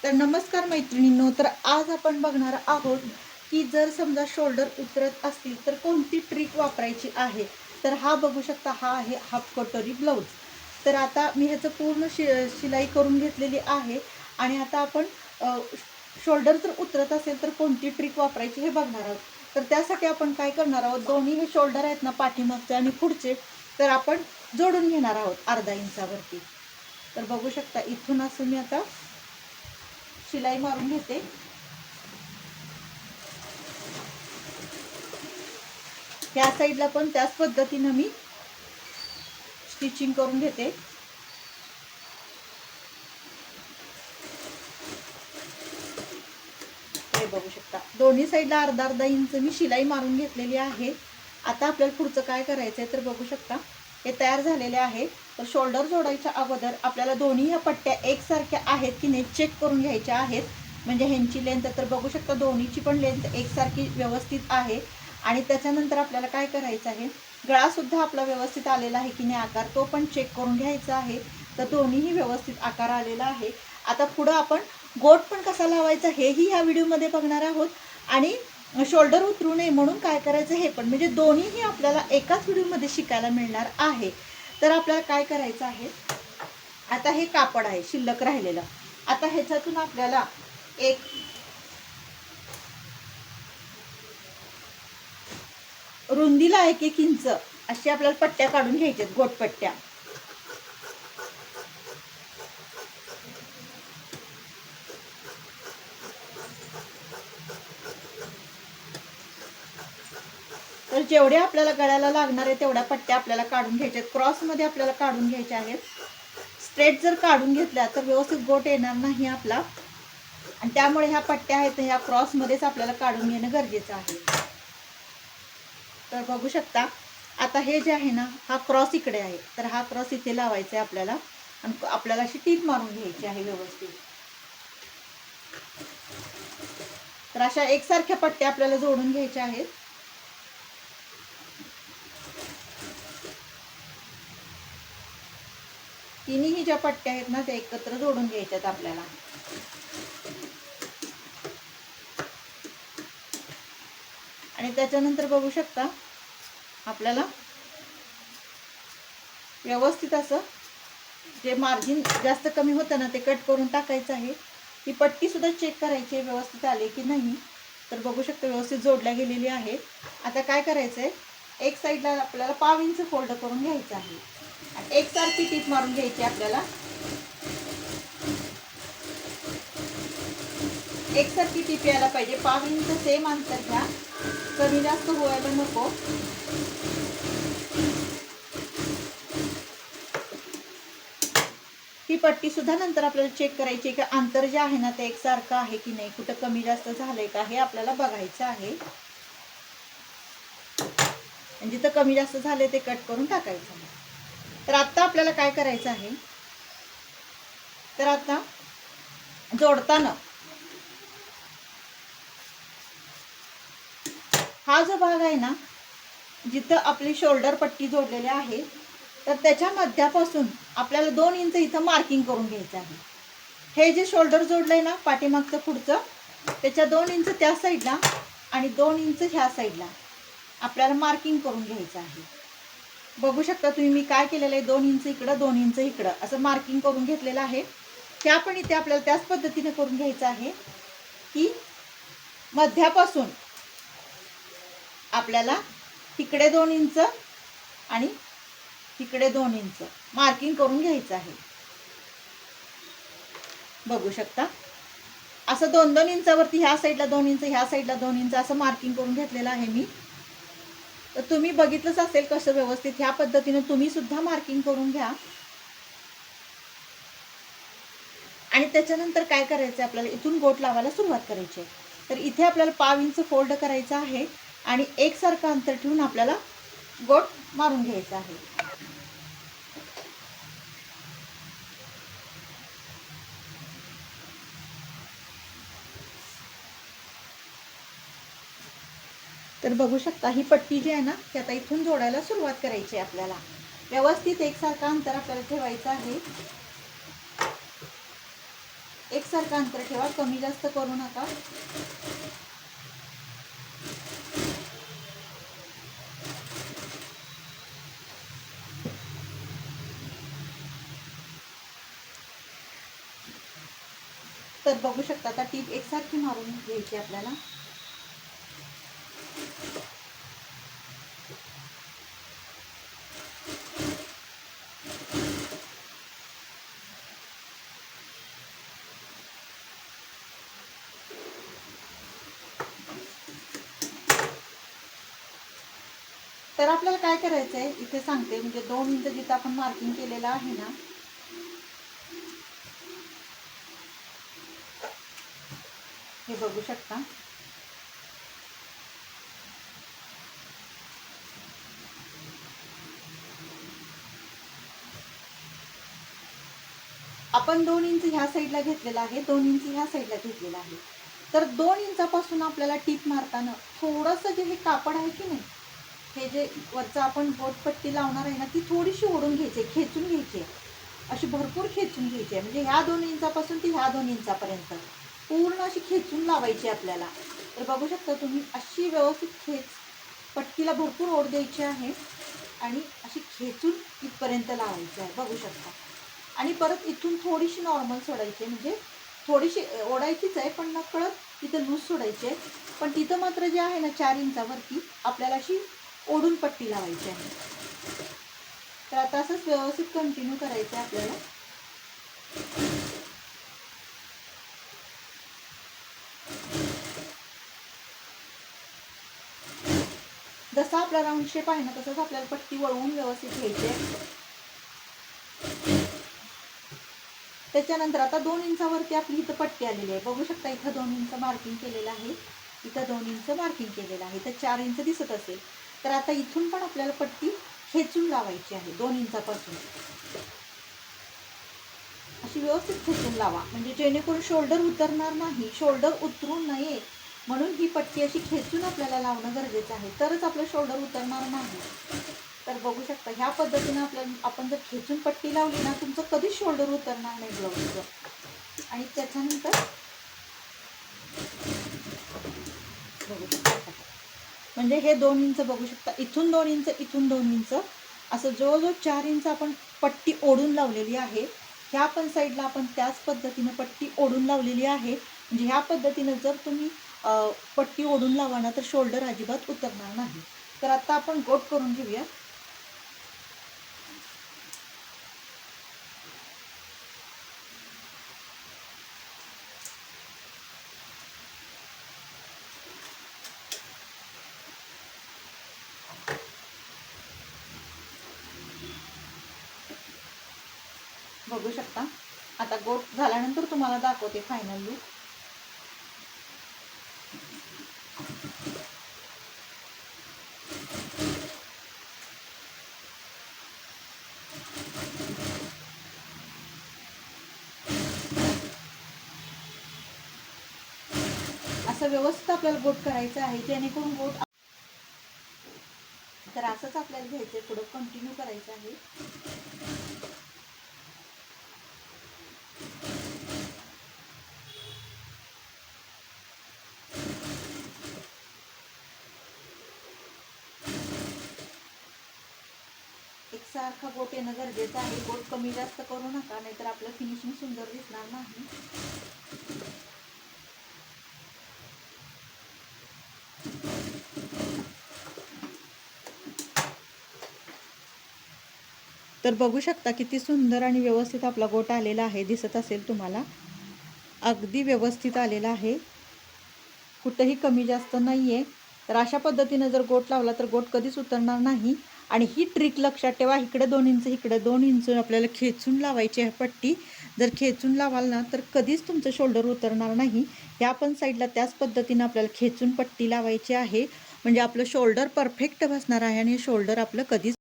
तर नमस्कार मैत्रिणींनो, तर आज आपण बघणार आहोत की जर समजा शोल्डर उतरत असतील तर कोणती ट्रिक वापरायची आहे. तर हा बघू शकता, हा आहे हाफ कटोरी ब्लाऊज. तर आता मी ह्याचं पूर्ण शिलाई करून घेतलेली आहे आणि आता आपण शोल्डर जर उतरत असेल तर कोणती ट्रिक वापरायची हे बघणार आहोत. तर त्यासाठी आपण काय करणार आहोत, दोन्ही हे शोल्डर आहेत ना, पाठीमागचे आणि पुढचे, तर आपण जोडून घेणार आहोत अर्धा इंचावरती. तर बघू शकता, इथून असं मी आता शिलाई मारून घेते. ह्या साईडला पण त्याच पद्धतीने मी स्टिचिंग करून घेते. हे बघू शकता, दोन्ही साईडला अर्धा अर्धा इंच मी शिलाई मारून घेतलेली आहे. आता आपल्याला पुढचं काय करायचं आहे तर बघू शकता, हे तयार झालेले आहे. तर शोल्डर जोडायच्या अगोदर आपल्याला दोन्ही ह्या पट्ट्या एकसारख्या आहेत की नाही चेक करून घ्यायच्या आहेत. म्हणजे ह्यांची लेंथ तर बघू शकता, दोन्हीची पण लेंथ एकसारखी व्यवस्थित आहे. आणि त्याच्यानंतर आपल्याला काय करायचं आहे, गळासुद्धा आपला व्यवस्थित आलेला आहे की नाही आकार, तो पण चेक करून घ्यायचा आहे. तर दोन्हीही व्यवस्थित आकार आलेला आहे. आता पुढं आपण गोट पण कसा लावायचा हेही ह्या व्हिडिओमध्ये बघणार आहोत. आणि शोल्डर उतरू नये म्हणून काय करायचं हे पण, म्हणजे दोन्हीही आपल्याला एकाच व्हिडिओमध्ये शिकायला मिळणार आहे. तर आपल्याला काय करायचं आहे, आता हे कापड आहे शिल्लक राहिलेलं. आता ह्याच्यातून आपल्याला एक रुंदीला 1-1 इंच अशी आपल्याला पट्ट्या काढून घ्यायच्यात, गोटपट्ट्या. तर जेवढ्या आपल्याला गळ्याला लागणार आहे तेवढ्या पट्ट्या आपल्याला काढून घ्यायच्या आहेत. क्रॉसमध्ये आपल्याला काढून घ्यायच्या आहेत. स्ट्रेट जर काढून घेतल्या तर व्यवस्थित गोट येणार नाही आपला, आणि त्यामुळे ह्या पट्ट्या आहेत ह्या क्रॉसमध्येच आपल्याला काढून घेणं गरजेचं आहे. तर बघू शकता, आता हे जे आहे ना, हा क्रॉस इकडे आहे, तर हा क्रॉस इथे लावायचा आहे आपल्याला आणि आपल्याला अशी टीप मारून घ्यायची आहे व्यवस्थित. तर अशा एकसारख्या पट्ट्या आपल्याला जोडून घ्यायच्या आहेत. तिन्ही ज्या पट्ट्या आहेत ना त्या एकत्र जोडून घ्यायच्यात आपल्याला. आणि त्याच्यानंतर बघू शकता, आपल्याला व्यवस्थित असं जे मार्जिन जास्त कमी होतं ना ते कट करून टाकायचं आहे. ही पट्टी सुद्धा चेक करायची आहे व्यवस्थित आले की नाही. तर बघू शकता व्यवस्थित जोडल्या गेलेली आहे. आता काय करायचं आहे, एक साईडला आपल्याला 1/2 इंच फोल्ड करून घ्यायचं आहे आणि एकसारखी टीप मारून घ्यायची आपल्याला. एकसारखी टीप यायला पाहिजे. 1/2 इंच सेम अंतर घ्या, कमी जास्त व्हायला नको. ही पट्टी सुद्धा नंतर आपल्याला चेक करायची की अंतर जे आहे ना ते एकसारखं आहे की नाही, कुठं कमी जास्त झालंय का हे आपल्याला बघायचं आहे. आणि जिथं कमी जास्त झाले ते कट करून टाकायचं. तर आता आपल्याला काय करायचं आहे, तर आता जोडताना हा जो भाग आहे ना, जिथं आपली शोल्डर पट्टी जोडलेली आहे, तर त्याच्या मध्यापासून आपल्याला 2 इंच इथं मार्किंग करून घ्यायचं आहे. हे जे शोल्डर जोडलंय ना पाठीमागचं पुढचं, त्याच्या 2 इंच त्या साईडला आणि 2 इंच ह्या साईडला आपल्याला मार्किंग करून घ्यायचं आहे. बघू शकता तुम्ही मी काय केलेलं आहे, 2 इंच इकडं 2 इंच इकडं असं मार्किंग करून घेतलेलं आहे. त्या पण इथे आपल्याला त्याच पद्धतीने करून घ्यायचं आहे की मध्यापासून आपल्याला इकडे 2 इंच आणि इकडे 2 इंच मार्किंग करून घ्यायचं आहे. बघू शकता, असं 2-2 इंचावरती ह्या साईडला 2 इंच ह्या साईडला 2 इंच असं मार्किंग करून घेतलेलं आहे मी. तर तुम्ही बघितलंच असेल कसं व्यवस्थित ह्या पद्धतीने तुम्ही सुद्धा मार्किंग करून घ्या. आणि त्याच्यानंतर काय करायचं, आपल्याला इथून गोट लावायला सुरुवात करायची आहे. तर इथे आपल्याला 1/2 इंच फोल्ड करायचं आहे आणि एकसारखं अंतर ठेवून आपल्याला गोट मारून घ्यायचं आहे. तर बघू शकता, ही पट्टी जी आहे ना ती आता इथून जोडायला सुरुवात करायची आहे आपल्याला. व्यवस्थित एकसारखं अंतर आपल्याला ठेवायचं आहे. एकसारखं अंतर ठेवा, कमी जास्त करू नका. तर बघू शकता आता टीप एकसारखी मारून घ्यायची आपल्याला. तर आपल्याला काय करायचं आहे इथे सांगते, म्हणजे 2 इंच जिथं आपण मार्किंग केलेलं आहे ना, हे बघू शकता. आपण 2 इंच ह्या साईडला घेतलेला आहे, 2 इंच ह्या साईडला घेतलेला आहे. तर 2 इंचापासून आपल्याला टीप मारताना थोडंसं जे हे कापड आहे की नाही, हे जे वरचं आपण बोटपट्टी लावणार आहे ना, ती थोडीशी ओढून घ्यायची, खेचून घ्यायची, अशी भरपूर खेचून घ्यायची आहे. म्हणजे ह्या 2 इंचापासून ती ह्या 2 इंचापर्यंत पूर्ण अशी खेचून लावायची आपल्याला. तर बघू शकता तुम्ही, अशी व्यवस्थित खेच, पट्टीला भरपूर ओढ द्यायची आहे आणि अशी खेचून इथपर्यंत लावायची आहे, बघू शकता. आणि परत इथून थोडीशी नॉर्मल सोडायची, म्हणजे थोडीशी ओढायचीच आहे पण नकळत तिथं लूज सोडायची आहे. पण तिथं मात्र जे आहे ना 4 इंचावरती आपल्याला अशी ओढून पट्टी लावायची आहे. तर आता असंच व्यवस्थित कंटिन्यू करायचं आहे आपल्याला. जसा आपला राऊंड शेप आहे ना तसंच आपल्याला पट्टी वळवून व्यवस्थित घ्यायची आहे. त्याच्यानंतर आता 2 इंचावरती आपली इथं पट्टी आलेली आहे, बघू शकता. इथं 2 इंच मार्किंग केलेलं आहे, इथं 2 इंच मार्किंग केलेलं आहे, तर 4 इंच दिसत असेल. तर आता इथून पण आपल्याला पट्टी खेचून लावायची आहे 2 इंचापासून. अशी व्यवस्थित खेचून लावा, म्हणजे जेणेकरून शोल्डर उतरणार नाही, शोल्डर उतरू नये म्हणून ही पट्टी अशी खेचून आपल्याला लावणं गरजेचं आहे, तरच आपलं शोल्डर उतरणार नाही. तर बघू शकता ह्या पद्धतीनं आपण जर खेचून पट्टी लावली ना, तुमचं कधीच शोल्डर उतरणार नाही ब्लाऊजचं. आणि त्याच्यानंतर बघू शकता, म्हणजे हे 2 इंच बघू शकता, इथून 2 इंच, इथून 2 इंच, असं जवळजवळ 4 इंच आपण पट्टी ओढून लावलेली आहे. ह्या पण साईडला आपण त्याच पद्धतीनं पट्टी ओढून लावलेली आहे. म्हणजे ह्या पद्धतीनं जर तुम्ही पट्टी ओढून लावा ना, तर शोल्डर अजिबात उतरणार नाही. तर आता आपण गोट करून घेऊया. बघू शकता, आता गोट झाल्यानंतर तुम्हाला दाखवते फायनल लुक. असं व्यवस्थित आपल्याला गोट करायचं आहे, जेणेकरून गोट, तर असंच आपल्याला घ्यायचं आहे, पुढं कंटिन्यू करायचं आहे. एकसारखा गोट येणं गरजेचं आहे, गोट कमी जास्त करू नका, नाहीतर आपलं फिनिशिंग सुंदर दिसणार नाही. तर बघू शकता किती सुंदर आणि व्यवस्थित आपला गोट आलेला आहे, दिसत असेल तुम्हाला. अगदी व्यवस्थित आलेला आहे, कुठंही कमी जास्त नाही आहे. तर अशा पद्धतीनं जर गोट लावला तर गोट कधीच उतरणार नाही. आणि ही ट्रिक लक्षात ठेवा, इकडे 2 इंच, इकडे 2 इंच आपल्याला खेचून लावायची आहे पट्टी. जर खेचून लावाल ना तर कधीच तुमचं शोल्डर उतरणार नाही. ह्या पण साईडला त्याच पद्धतीनं आपल्याला खेचून पट्टी लावायची आहे, म्हणजे आपलं शोल्डर परफेक्ट बसणार आहे आणि शोल्डर आपलं कधीच